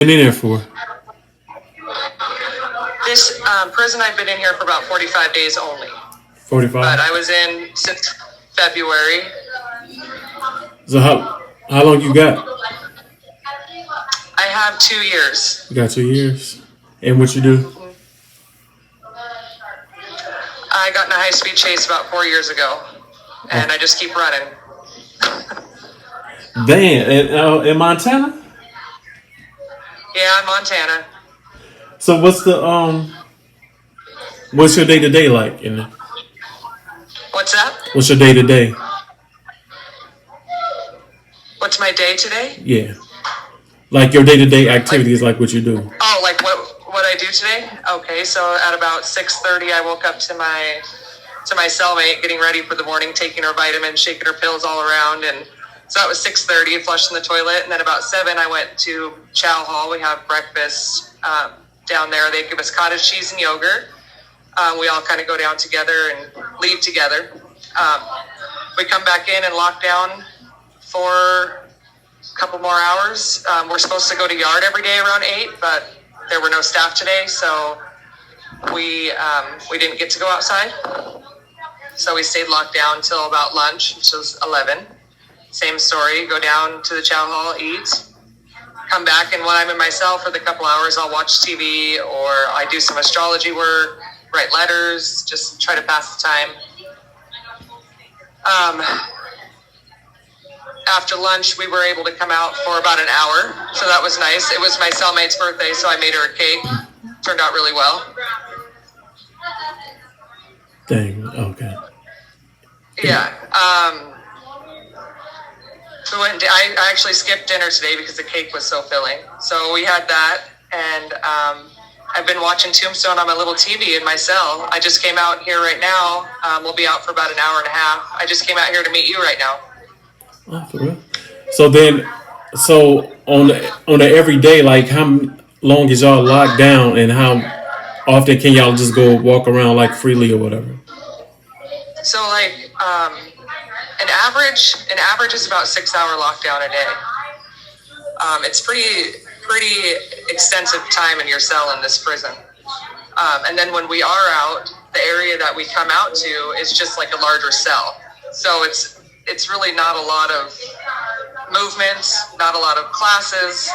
been in there for? This prison, I've been in here for about 45 days only. 45. But I was in since February. So how long you got? I have 2 years. You got 2 years. And what you do? I got in a high-speed chase about 4 years ago, and I just keep running. Damn, in Montana? Yeah, Montana. So what's your day to day like in there? What's that? What's your day to day? What's my day today? Yeah. Like your day to day activities, like what you do. Oh, like what I do today? Okay, so at about 6:30, I woke up to my cellmate, getting ready for the morning, taking her vitamins, shaking her pills all around, and so that was 6:30, flushing the toilet, and then about 7, I went to Chow Hall. We have breakfast down there. They give us cottage cheese and yogurt. We all kind of go down together and leave together. We come back in and lock down for a couple more hours. We're supposed to go to yard every day around 8, but there were no staff today, so we didn't get to go outside. So we stayed locked down until about lunch, which was 11. Same story, go down to the chow hall, eat, come back, and when I'm in my cell for the couple hours, I'll watch TV or I do some astrology work, write letters, just try to pass the time. After lunch, we were able to come out for about an hour, so that was nice. It was my cellmate's birthday, so I made her a cake. Turned out really well. Dang, okay. Yeah. I actually skipped dinner today because the cake was so filling. So we had that, and I've been watching Tombstone on my little TV in my cell. I just came out here right now. We'll be out for about an hour and a half. I just came out here to meet you right now. Oh, for real? So on the everyday, like how long is y'all locked down, and how often can y'all just go walk around like freely or whatever? So like an average is about 6-hour lockdown a day. It's pretty extensive time in your cell in this prison. And then when we are out, the area that we come out to is just like a larger cell. So it's really not a lot of movement, not a lot of classes.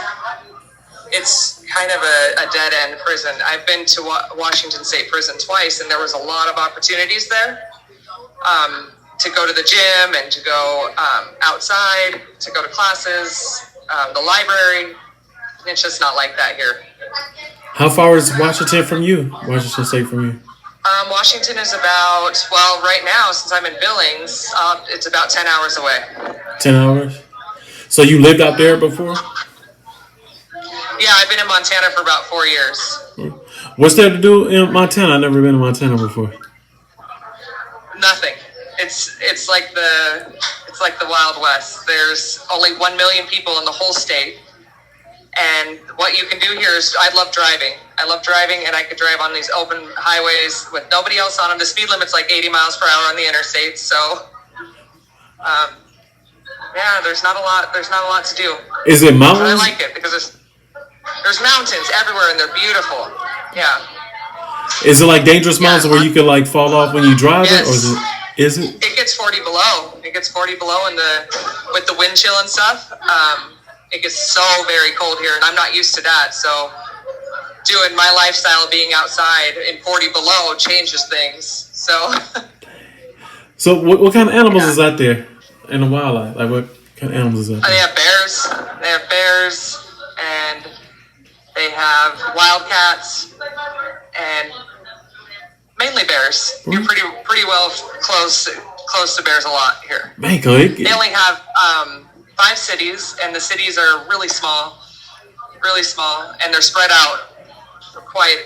It's kind of a dead-end prison. I've been to Washington State Prison twice, and there was a lot of opportunities there to go to the gym and to go outside, to go to classes, the library. It's just not like that here. How far is Washington from you? Washington State from you? Washington is about, well, right now, since I'm in Billings, it's about 10 hours away. 10 hours? So you lived out there before? Yeah, I've been in Montana for about 4 years. What's there to do in Montana? I've never been to Montana before. Nothing. It's like the Wild West. There's only 1 million people in the whole state. And what you can do here is, I love driving, and I could drive on these open highways with nobody else on them. The speed limit's like 80 miles per hour on the interstate. So, yeah, there's not a lot to do. Is it mountains? But I like it because there's mountains everywhere, and they're beautiful. Yeah. Is it like dangerous mountains where you could like fall off when you drive it, or is it? It gets 40 below. It gets 40 below with the wind chill and stuff. It gets so very cold here, and I'm not used to that. So doing my lifestyle being outside in 40 below changes things. So what kind of animals is out there in the wildlife? Like what kind of animals is out there? They have bears. And they have wildcats, and mainly bears. You're pretty well close to bears a lot here. Man, they only have 5 cities, and the cities are really small, and they're spread out quite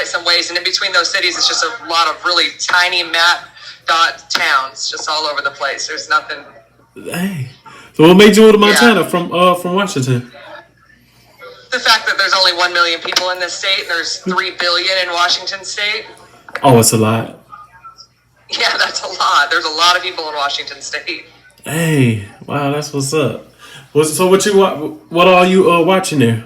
some ways. And in between those cities, it's just a lot of really tiny map dot towns, just all over the place. There's nothing. Hey, so what made you move to Montana from Washington? The fact that there's only 1 million people in this state, and there's 3 billion in Washington State. Oh, it's a lot. Yeah, that's a lot. There's a lot of people in Washington State. Hey, wow, that's what's up. So what are you watching there?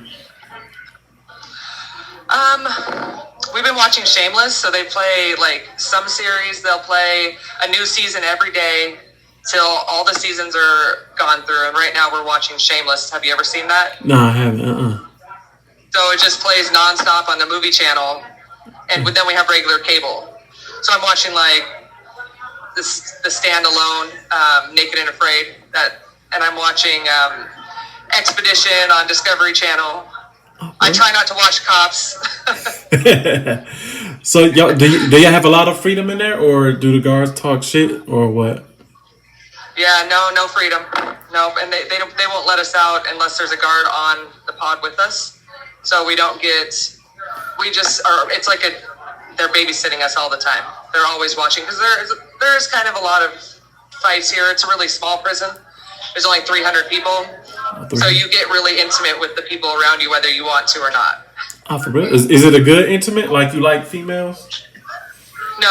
We've been watching Shameless, so they play like some series. They'll play a new season every day till all the seasons are gone through. And right now we're watching Shameless. Have you ever seen that? No, I haven't. So it just plays nonstop on the movie channel, and then we have regular cable. So I'm watching like the standalone, Naked and Afraid, and I'm watching Expedition on Discovery Channel. Okay. I try not to watch Cops. So y'all, do y'all have a lot of freedom in there, or do the guards talk shit, or what? Yeah, no freedom. No, and they won't let us out unless there's a guard on the pod with us. So we don't get. We just are. It's like they're babysitting us all the time. They're always watching because there's kind of a lot of fights here. It's a really small prison. There's only 300 people. So you get really intimate with the people around you, whether you want to or not. Oh, for real? Is it a good intimate? Like you like females? No,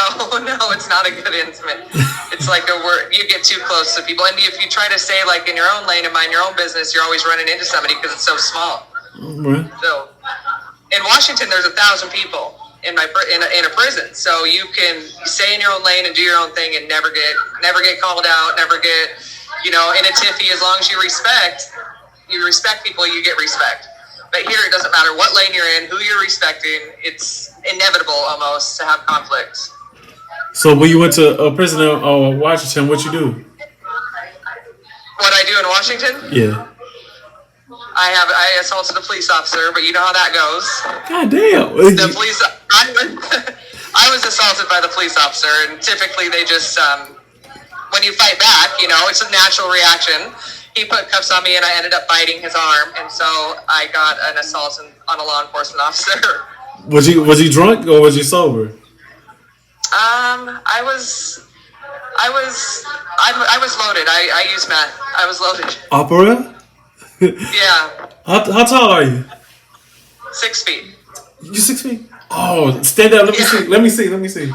it's not a good intimate. It's like you get too close to people. And if you try to stay like in your own lane and mind your own business, you're always running into somebody because it's so small. Right. So in Washington, there's 1,000 people in a prison. So you can stay in your own lane and do your own thing and never get called out, never get, in a tiffy. As long as you respect people, you get respect. But here, it doesn't matter what lane you're in, who you're respecting. It's inevitable almost to have conflict. So when you went to a prison in Washington, what you do? What I do in Washington? Yeah. I assaulted a police officer, but you know how that goes. God damn. The police. I was assaulted by the police officer, and typically they just when you fight back, it's a natural reaction. He put cuffs on me, and I ended up biting his arm, and so I got an assault on a law enforcement officer. Was he drunk or was he sober? I was loaded. I used meth. I was loaded. Opera? Yeah. How tall are you? 6 feet. You 6 feet? Oh, stand up. Let me see.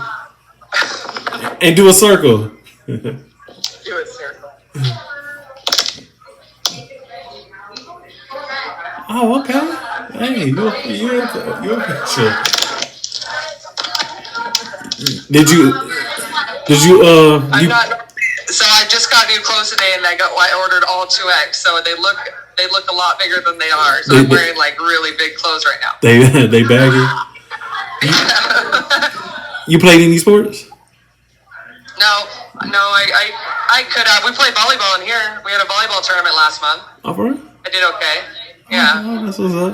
And do a circle. Do a circle. Oh, okay. Hey, you a picture. Did you? I'm not. So I just got new clothes today, and I ordered all 2X. So they look a lot bigger than they are. So I'm wearing like really big clothes right now. They baggy. You played any sports? No. I could have. We played volleyball in here. We had a volleyball tournament last month. Oh, for real? I did okay. Yeah. Oh, that's what's up.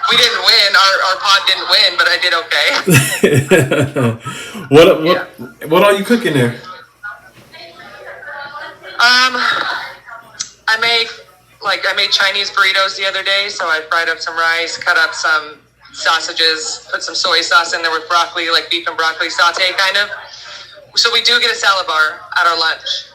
We didn't win. Our pod didn't win, but I did okay. What are you cooking there? I made Chinese burritos the other day, so I fried up some rice, cut up some sausages, put some soy sauce in there with broccoli, like beef and broccoli saute kind of. So we do get a salad bar at our lunch.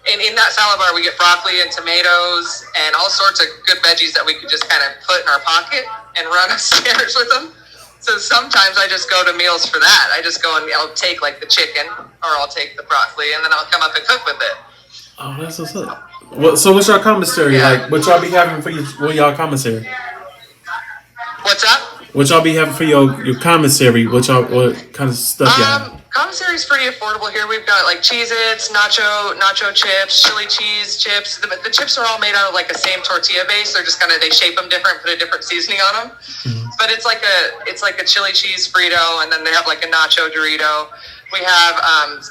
And in that salad bar, we get broccoli and tomatoes and all sorts of good veggies that we could just kind of put in our pocket and run upstairs with them. So sometimes I just go to meals for that. I just go and I'll take like the chicken or I'll take the broccoli and then I'll come up and cook with it. Oh, that's what's up. So what's your commissary like? What y'all be having for y'all commissary? What's up? What y'all be having for your commissary? What kind of stuff y'all have? Commissary is pretty affordable here. We've got like Cheez-Its, nacho chips, chili cheese chips. The chips are all made out of like the same tortilla base. They're just they shape them different, put a different seasoning on them. Mm-hmm. But it's like a chili cheese Frito, and then they have like a nacho Dorito. We have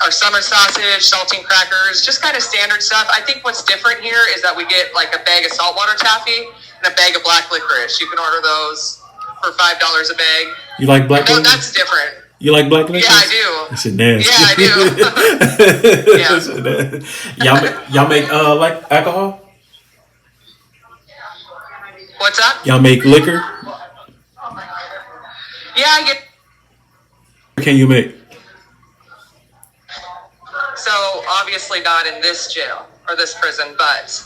our summer sausage, saltine crackers, just kind of standard stuff. I think what's different here is that we get like a bag of saltwater taffy and a bag of black licorice. You can order those for $5 a bag. You like black licorice? No, that's different. You like black licorice? Yeah, I do. That's nasty. Yeah, I do. Y'all make like alcohol? What's up? Y'all make liquor? Yeah, What can you make? So obviously not in this jail or this prison, but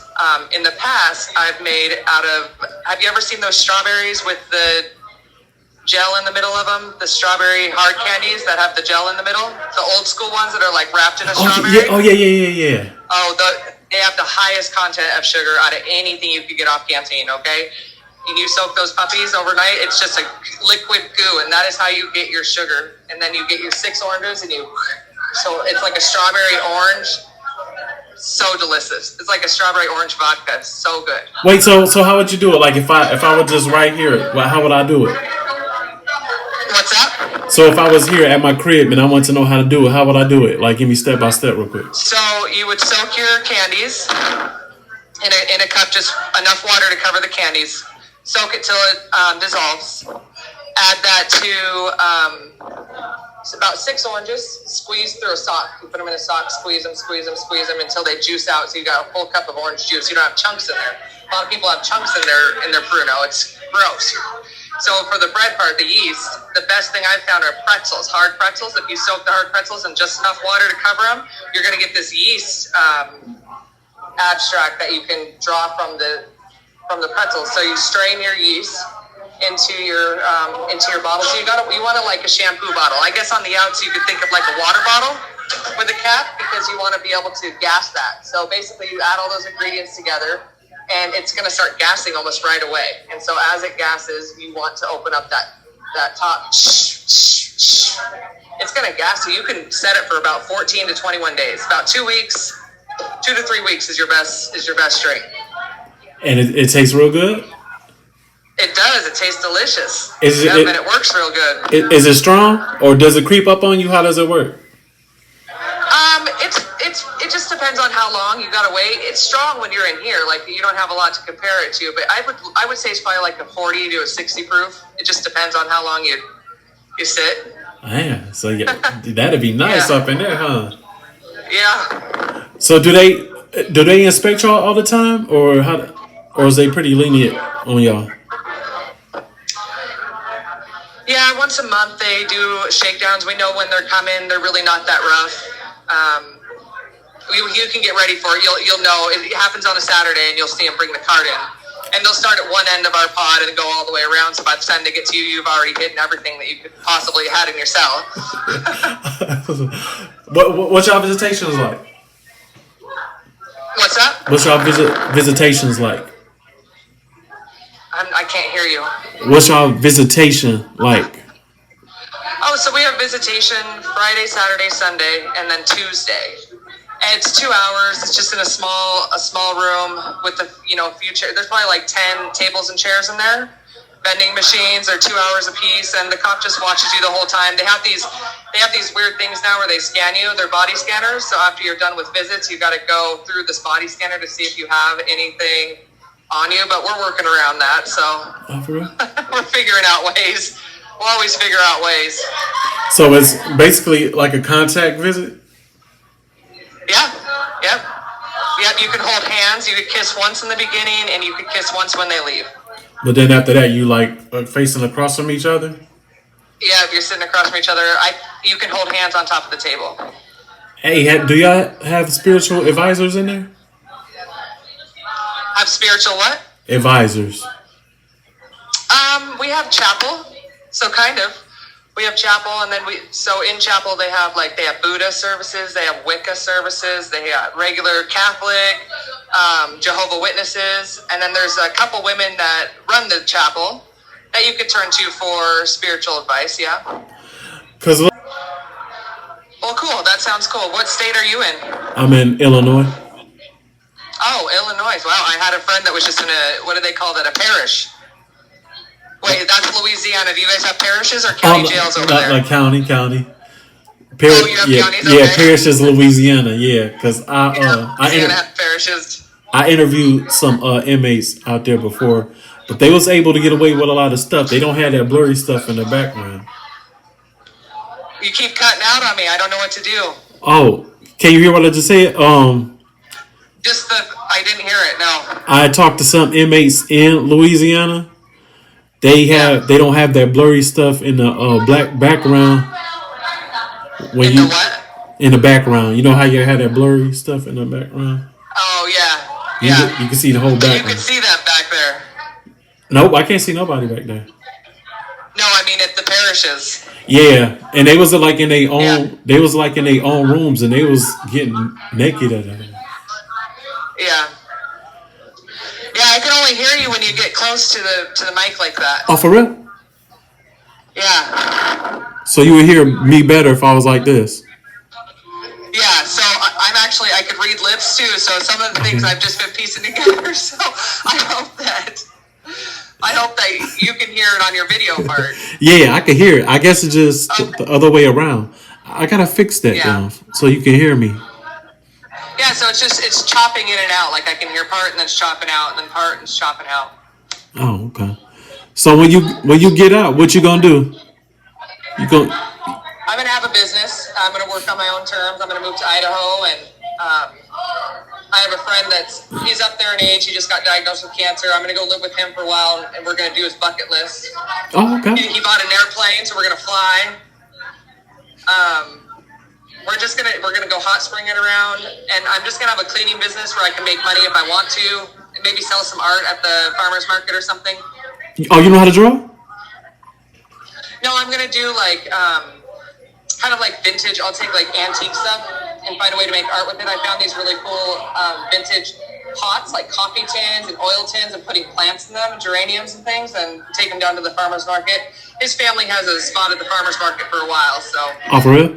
in the past I've made out of. Have you ever seen those strawberries with the gel in the middle of them? The strawberry hard candies that have the gel in the middle, the old school ones that are like wrapped in a strawberry. Yeah. Oh, they have the highest content of sugar out of anything you could get off Canteen. Okay, you soak those puppies overnight, it's just a liquid goo, and that is how you get your sugar. And then you get your 6 oranges, and so it's like a strawberry orange. So delicious. It's like a strawberry orange vodka. So good. Wait, so how would you do it? Like if I were just right here, how would I do it? What's that? So if I was here at my crib and I want to know how to do it, how would I do it? Like give me step by step real quick. So you would soak your candies in a cup, just enough water to cover the candies. Soak it till it dissolves. Add that to about 6 oranges. Squeeze through a sock. You put them in a sock. Squeeze them until they juice out. So you got a full cup of orange juice. You don't have chunks in there. A lot of people have chunks in their Pruno. It's gross. So for the bread part, the yeast, the best thing I've found are pretzels, hard pretzels. If you soak the hard pretzels in just enough water to cover them, you're going to get this yeast abstract that you can draw from the pretzels. So you strain your yeast into your bottle. So you want it like a shampoo bottle. I guess on the outs you could think of like a water bottle with a cap, because you want to be able to gas that. So basically you add all those ingredients together, and it's going to start gassing almost right away. And so as it gasses, you want to open up that top. It's going to gas. So you can set it for about 14 to 21 days. About 2 weeks, 2 to 3 weeks is your best strain. And it tastes real good? It does. It tastes delicious. And it works real good. Is it strong, or does it creep up on you? How does it work? It just depends on how long you gotta wait. It's strong when you're in here, like you don't have a lot to compare it to. But I would say it's probably like a 40 to a 60 proof. It just depends on how long you sit. Man, so yeah, that'd be nice up in there, huh? Yeah. So do they inspect y'all all the time, or is they pretty lenient on y'all? Yeah, once a month they do shakedowns. We know when they're coming. They're really not that rough. You can get ready for it. You'll know. It happens on a Saturday, and you'll see them bring the cart in. And they'll start at one end of our pod and go all the way around. So by the time they get to you, you've already hidden everything that you could possibly have had in your cell. What's y'all visitations like? What's that? What's y'all visitations like? I can't hear you. What's y'all visitation like? Oh, so we have visitation Friday, Saturday, Sunday, and then Tuesday. And it's 2 hours. It's just in a small room with a few chairs. There's probably like 10 tables and chairs in there. Vending machines are 2 hours a piece, and the cop just watches you the whole time. They have these weird things now where they scan you. They're body scanners. So after you're done with visits, you got to go through this body scanner to see if you have anything on you. But we're working around that. So we're figuring out ways. We'll always figure out ways. So it's basically like a contact visit? Yeah. Yep, you can hold hands. You could kiss once in the beginning, and you could kiss once when they leave. But then after that, you like facing across from each other? Yeah, if you're sitting across from each other, you can hold hands on top of the table. Hey, do y'all have spiritual advisors in there? Have spiritual what? Advisors. We have chapel, so kind of. We have chapel, and then in chapel they have Buddha services, they have Wicca services, they have regular Catholic, Jehovah Witnesses, and then there's a couple women that run the chapel that you could turn to for spiritual advice. Yeah. Well, cool. That sounds cool. What state are you in? I'm in Illinois. Oh, Illinois. Wow, I had a friend that was just in what do they call that? A parish. Wait, that's Louisiana. Do you guys have parishes or county jails over there? Like county. You have counties? Yeah, okay. parish is Louisiana. Yeah, because I interviewed some inmates out there before, but they was able to get away with a lot of stuff. They don't have that blurry stuff in the background. You keep cutting out on me. I don't know what to do. Oh, can you hear what I just said? I didn't hear it. No. I talked to some inmates in Louisiana. They don't have that blurry stuff in the black background. In the what? In the background, you know how you had that blurry stuff in the background. Oh yeah. You can see the whole background. You can see that back there. Nope, I can't see nobody back there. No, I mean at the parishes. Yeah, and they was like in their own. Yeah. They was like in their own rooms, and they was getting naked at it. Yeah. Yeah, I can only only hear you when you get close to the mic like that. Oh, for real? Yeah. So you would hear me better if I was like this. Yeah, so I could read lips too, so some of the things I've just been piecing together, so I hope that you can hear it on your video part. Yeah, I can hear it. I guess it's just the other way around. I gotta fix that down so you can hear me. Yeah, so it's chopping in and out. Like I can hear part and then it's chopping out, and then part and it's chopping out. Oh, okay. So when you get out, what you gonna do? You going I'm gonna have a business. I'm gonna work on my own terms. I'm gonna move to Idaho, and I have a friend he's up there in age. He just got diagnosed with cancer. I'm gonna go live with him for a while, and we're gonna do his bucket list. Oh, okay. He bought an airplane, so we're gonna fly. We're gonna go hot spring it around, and I'm just gonna have a cleaning business where I can make money if I want to, and maybe sell some art at the farmer's market or something. Oh, you know how to draw? No, I'm gonna do like kind of like vintage. I'll take like antique stuff and find a way to make art with it. I found these really cool vintage pots, like coffee tins and oil tins, and putting plants in them and geraniums and things, and take them down to the farmer's market. His family has a spot at the farmer's market for a while, so. Oh, for real?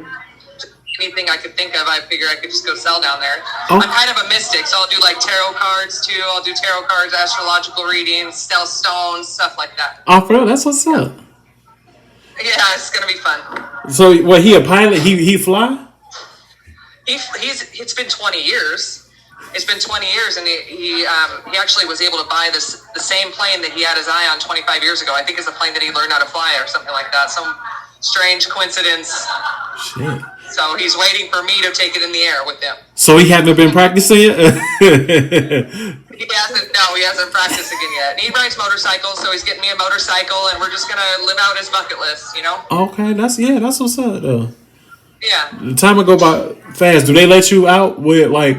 Anything I could think of, I figure I could just go sell down there. Oh. I'm kind of a mystic, so I'll do like tarot cards too. I'll do tarot cards, astrological readings, sell stones, stuff like that. Oh, for real? That's what's up. Yeah, it's gonna be fun. So, what? He a pilot? He fly? It's been 20 years. It's been 20 years, and he actually was able to buy the same plane that he had his eye on 25 years ago. I think it's a plane that he learned how to fly or something like that. Some strange coincidence. Shit. So he's waiting for me to take it in the air with him. So he hasn't been practicing it? He hasn't practiced again yet. And he rides motorcycles, so he's getting me a motorcycle, and we're just gonna live out his bucket list, you know? Okay, that's what's up though. Yeah. The time will go by fast. Do they let you out with like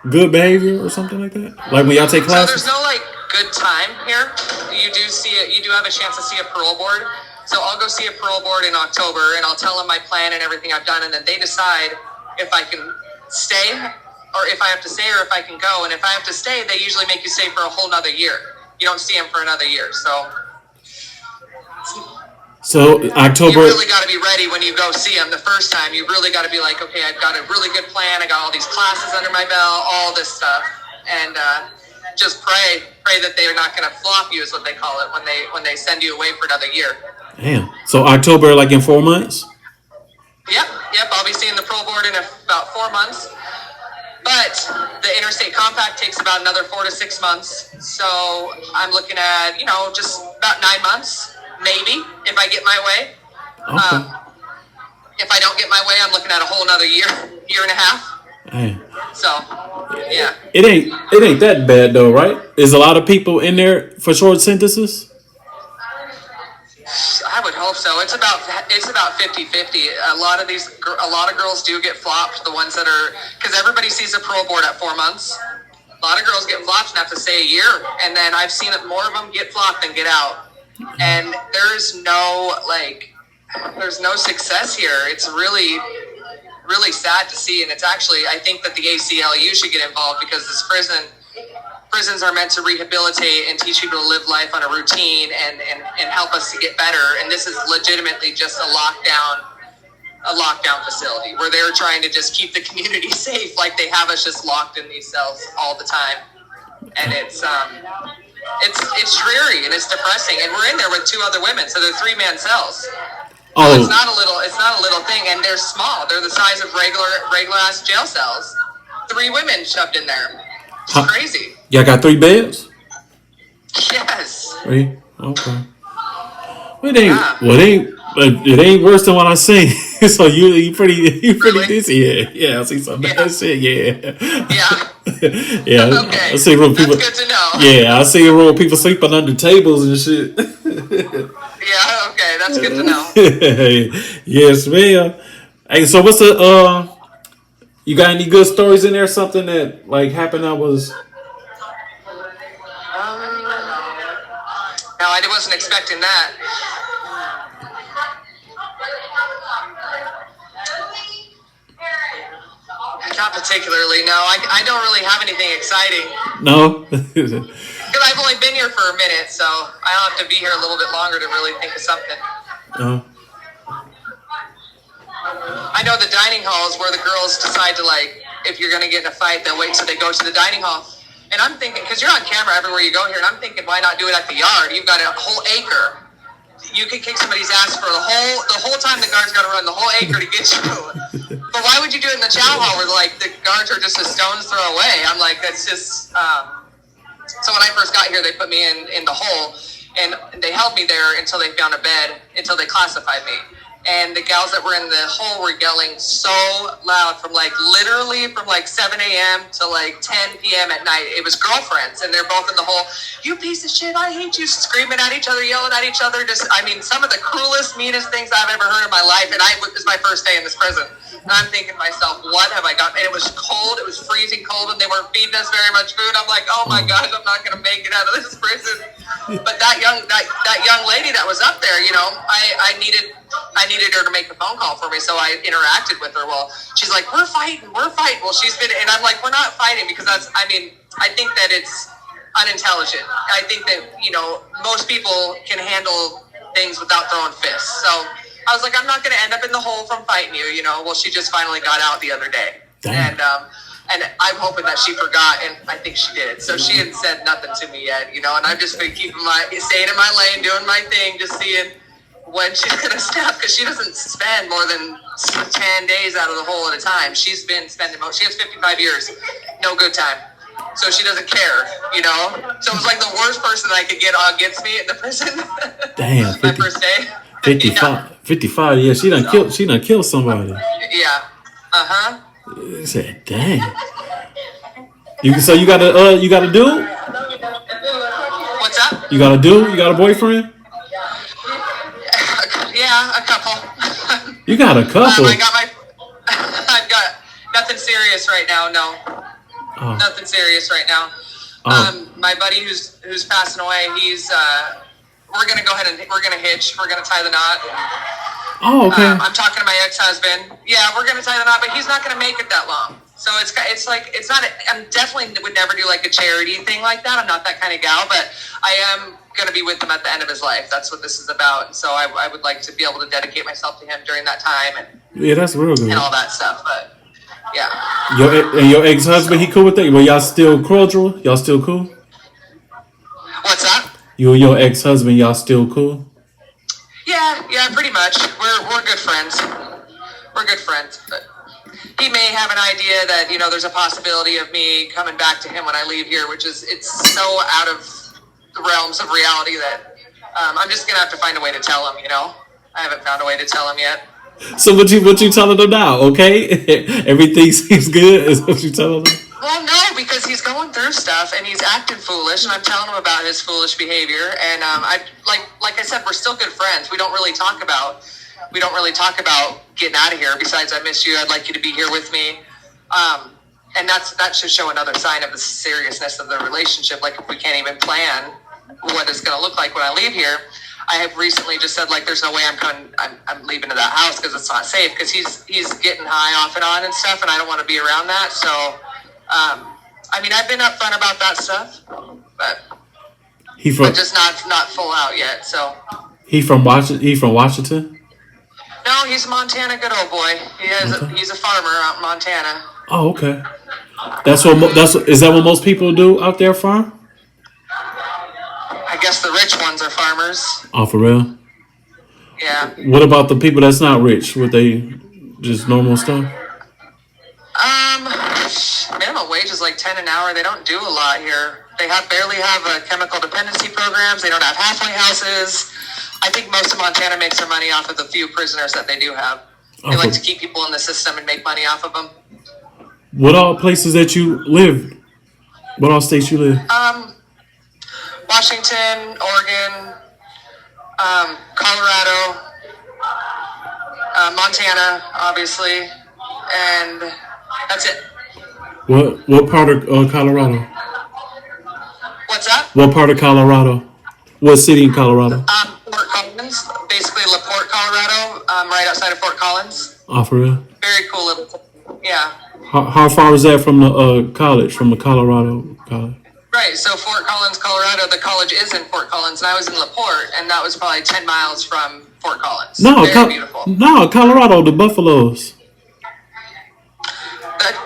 good behavior or something like that? Like when y'all take classes? So there's no like good time here. You do have a chance to see a parole board. So I'll go see a parole board in October, and I'll tell them my plan and everything I've done, and then they decide if I can stay, or if I have to stay, or if I can go. And if I have to stay, they usually make you stay for a whole nother year. You don't see them for another year. So October. You really got to be ready when you go see them the first time. You really got to be like, okay, I've got a really good plan. I got all these classes under my belt, all this stuff, and just pray that they're not going to flop you, is what they call it, when they send you away for another year. Damn. So October, like in 4 months? Yep. I'll be seeing the parole board in about 4 months. But the interstate compact takes about another 4 to 6 months. So I'm looking at, just about 9 months, maybe, if I get my way. Okay. If I don't get my way, I'm looking at a whole another year and a half. Damn. So, yeah. It ain't that bad though, right? Is a lot of people in there for short sentences? I would hope so. It's about 50-50. A lot of girls do get flopped. The ones that are, because everybody sees a parole board at 4 months. A lot of girls get flopped and have to stay a year. And then I've seen it, more of them get flopped than get out. And there's no success here. It's really, really sad to see. And it's actually, I think that the ACLU should get involved, because this prisons are meant to rehabilitate and teach people to live life on a routine and help us to get better. And this is legitimately just a lockdown facility where they're trying to just keep the community safe. Like they have us just locked in these cells all the time. And it's dreary and it's depressing. And we're in there with 2 other women. So they're 3-man cells. Oh. So it's not a little thing. And they're small. They're the size of regular ass jail cells. 3 women shoved in there. It's crazy. Y'all got 3 beds? Yes. 3? Okay. It ain't worse than what I seen. So you pretty Really? decent. Yeah, I see some bad shit. Yeah. Yeah. Okay. I see room people. That's good to know. Yeah, I see a room people sleeping under tables and shit. Yeah. Okay. That's good to know. Yes, man. Hey, so what's the you got any good stories in there? Something that like happened that was. No, I wasn't expecting that. Not particularly. No, I don't really have anything exciting. No. Because I've only been here for a minute, so I'll have to be here a little bit longer to really think of something. I know the dining hall is where the girls decide to, like, if you're going to get in a fight, they'll wait till they go to the dining hall. And I'm thinking, because you're on camera everywhere you go here, and I'm thinking, why not do it at the yard? You've got a whole acre. You can kick somebody's ass for the whole time the guard's got to run the whole acre to get you. But why would you do it in the chow hall where, like, the guards are just a stone's throw away? I'm like, that's just... So when I first got here, they put me in the hole, and they held me there until they found a bed, until they classified me. And the gals that were in the hole were yelling so loud from literally from 7 a.m. to 10 p.m. at night. It was girlfriends, and they're both in the hole. You piece of shit, I hate you, screaming at each other, yelling at each other. Some of the cruelest, meanest things I've ever heard in my life. And it was my first day in this prison. And I'm thinking to myself, what have I got? And it was cold. It was freezing cold, and they weren't feeding us very much food. I'm like, oh my gosh, I'm not going to make it out of this prison. But that young lady that was up there, I needed her to make a phone call for me, so I interacted with her. Well, she's like, we're fighting. Well, she's been, and I'm like, we're not fighting, because I think that it's unintelligent. I think that, most people can handle things without throwing fists. So I was like, I'm not going to end up in the hole from fighting you, Well, she just finally got out the other day. Damn. And I'm hoping that she forgot, and I think she did. So she hadn't said nothing to me yet, and I've just been staying in my lane, doing my thing, just seeing when she's going to stop, because she doesn't spend more than 10 days out of the hole at a time. She's been spending she has 55 years, no good time. So she doesn't care, So it was like the worst person I could get against me in the prison. Damn. My first day. 55, yeah, she done killed somebody. Yeah. Uh-huh. I said, dang. So you got a dude? What's up? You got a dude? You got a boyfriend? Yeah, a couple. You got a couple? I've got nothing serious right now, no. Oh. Nothing serious right now. Oh. My buddy who's passing away, we're going to go ahead and we're going to hitch. We're going to tie the knot. Oh, okay. I'm talking to my ex-husband. Yeah, we're going to tie the knot, but he's not going to make it that long. So it's not, I'm definitely would never do a charity thing like that. I'm not that kind of gal, but I am going to be with him at the end of his life. That's what this is about. And so I would like to be able to dedicate myself to him during that time. And yeah, that's real good. And all that stuff, but yeah. Your ex-husband, he cool with that? Well, y'all still cordial? Y'all still cool? What's that? You and your ex-husband, y'all still cool? Yeah, pretty much. We're good friends. We're good friends, but he may have an idea that, there's a possibility of me coming back to him when I leave here, it's so out of the realms of reality that I'm just going to have to find a way to tell him, I haven't found a way to tell him yet. So what you telling him now, okay? Everything seems good is what you telling him? Well, no, because he's going through stuff and he's acting foolish, and I'm telling him about his foolish behavior. And like I said, we're still good friends. We don't really talk about getting out of here. Besides, I miss you. I'd like you to be here with me. And that should show another sign of the seriousness of the relationship. Like, if we can't even plan what it's going to look like when I leave here. I have recently just said, there's no way I'm leaving to that house because it's not safe, because he's getting high off and on and stuff, and I don't want to be around that. So, I've been upfront about that stuff, but just not full out yet. So he from Washington? No, he's a Montana good old boy. He's a farmer out in Montana. Oh, okay. Is that what most people do out there, farm? I guess the rich ones are farmers. Oh, for real? Yeah. What about the people that's not rich? Would they just normal stuff? Minimum wage is like $10 an hour. They don't do a lot here. They barely have chemical dependency programs. They don't have halfway houses. I think most of Montana makes their money off of the few prisoners that they do have. They like to keep people in the system and make money off of them. What all places that you live? What all states you live? Washington, Oregon, Colorado, Montana, obviously, and that's it. What part of Colorado? What's that? What part of Colorado? What city in Colorado? Fort Collins, basically LaPorte, Colorado, right outside of Fort Collins. Oh, for real? Very cool little, yeah. How far is that from the college, from the Colorado college? Right, so Fort Collins, Colorado, the college is in Fort Collins, and I was in LaPorte, and that was probably 10 miles from Fort Collins. No, Very beautiful. no, Colorado, the Buffaloes.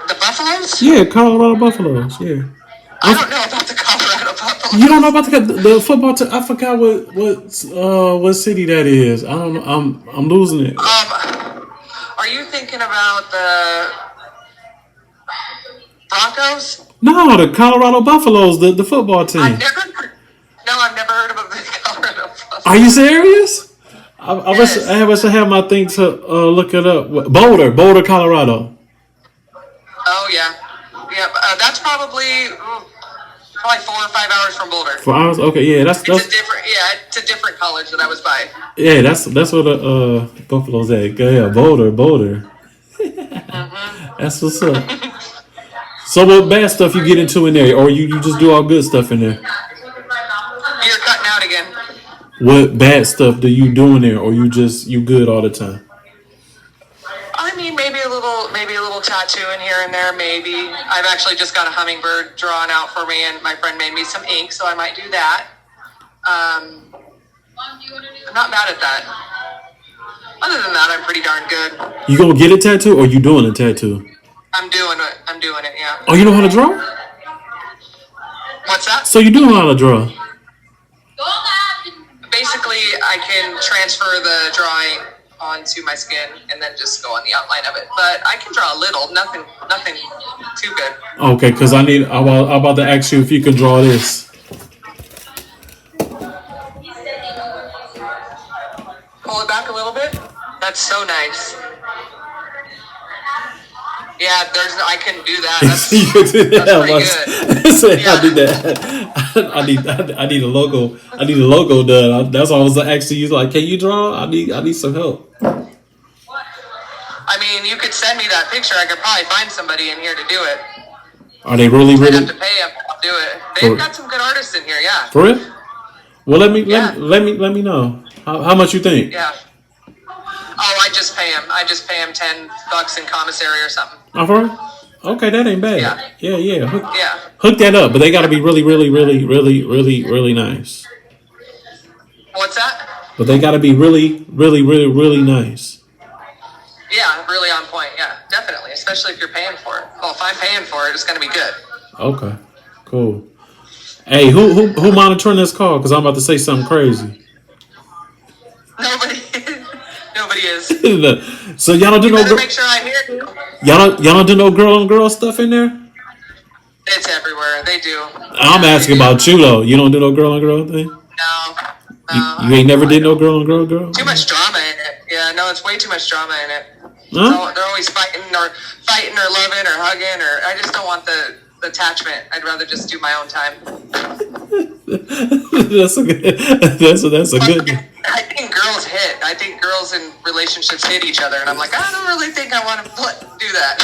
The Buffaloes? Yeah, Colorado Buffaloes. Yeah. I don't know about the Colorado Buffaloes. You don't know about the football team? I forgot what city that is. I don't know. I'm losing it. Are you thinking about the Broncos? No, the Colorado Buffaloes, the football team. I've never heard of the Colorado Buffaloes. Are you serious? Yes. I wish I had my thing to look it up. Boulder, Colorado. Oh yeah. That's probably 4 or 5 hours from Boulder. 4 hours? Okay, yeah, that's It's a different college that I was by. yeah, that's where the Buffaloes at. Yeah, Boulder. That's what's up. So what bad stuff you get into in there, or you just do all good stuff in there? You're cutting out again. What bad stuff do you do in there, or you good all the time? I mean, maybe a little tattoo in here and there. Maybe I've actually just got a hummingbird drawn out for me, and my friend made me some ink, so I might do that. I'm not bad at that. Other than that, I'm pretty darn good. You gonna get a tattoo, or you doing a tattoo? I'm doing it. Yeah. Oh, you know how to draw? What's that? So you do know how to draw? Basically, I can transfer the drawing onto my skin and then just go on the outline of it. But I can draw a little, nothing too good. Okay, because I'm about to ask you if you can draw this. Pull it back a little bit. That's so nice. Yeah, I can do that. That's pretty good. I did that. I need a logo. I need a logo done. That's why I was actually you like, can you draw? I need some help. I mean, you could send me that picture. I could probably find somebody in here to do it. Are they really? I'd have to pay them to do it. They've got some good artists in here. Yeah. For real? Well, let me know. How much you think? Yeah. Oh, I just pay him. $10 in commissary or something. Oh, for real? Okay, that ain't bad. Yeah. Hook that up, but they got to be really nice. What's that? But they got to be really nice. Yeah, really on point. Yeah, definitely. Especially if you're paying for it. Well, if I'm paying for it, it's going to be good. Okay, cool. Hey, who monitoring this call? Because I'm about to say something crazy. Nobody is. So y'all don't do no make sure I hear you. Y'all don't do no girl on girl stuff in there? It's everywhere. They do. I'm asking about you though. You don't do no girl on girl thing? No. You ain't never did no girl on girl? Too much drama in it. Yeah, no, it's way too much drama in it. Huh? So they're always fighting or loving or hugging or I just don't want the attachment. I'd rather just do my own time. That's a good. I think girls hit. I think girls in relationships hit each other, and I'm like, I don't really think I want to do that.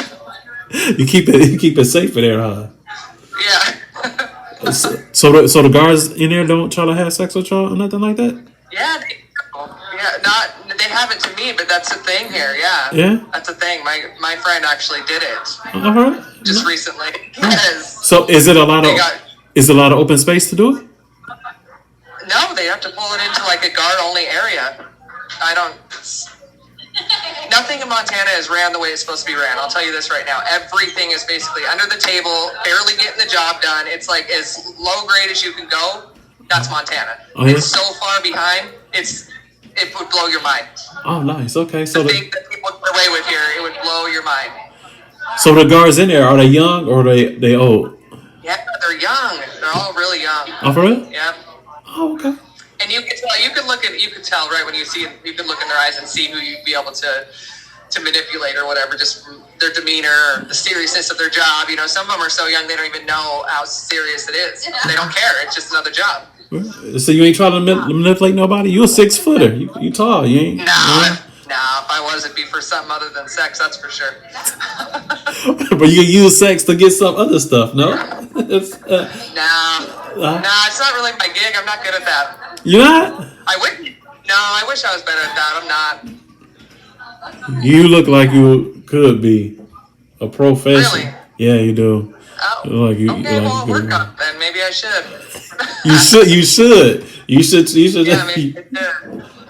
You keep it safe in there, huh? Yeah. So the guards in there don't try to have sex with y'all or nothing like that? Yeah, they haven't to me, but that's a thing here. Yeah. Yeah. That's a thing. My friend actually did it. Uh-huh. Just recently. Yes. So is it a lot of open space to do it? No, they have to pull it into like a guard-only area. Nothing in Montana is ran the way it's supposed to be ran. I'll tell you this right now. Everything is basically under the table, barely getting the job done. It's like as low grade as you can go. That's Montana. Oh, yeah? It's so far behind. It would blow your mind. Oh, nice. Okay, so the thing that people get away with here, it would blow your mind. So the guards in there, are they young or are they old? Yeah, they're young. They're all really young. Oh, for real? Yeah. Oh, okay. And you can tell right when you can look in their eyes and see who you'd be able to manipulate or whatever, just from their demeanor or the seriousness of their job. You know, some of them are so young they don't even know how serious it is. They don't care. It's just another job. So you ain't trying to manipulate nobody? You a 6 footer. You tall. You ain't. Nah. If I was, it'd be for something other than sex. That's for sure. But you can use sex to get some other stuff, no? Nah, it's not really my gig. I'm not good at that. You're not? I wish I was better at that. I'm not. You look like you could be a professional. Really? Yeah, you do. Oh, Like you, okay, well, like work up then. Maybe I should. you should. You should. Yeah, maybe I should.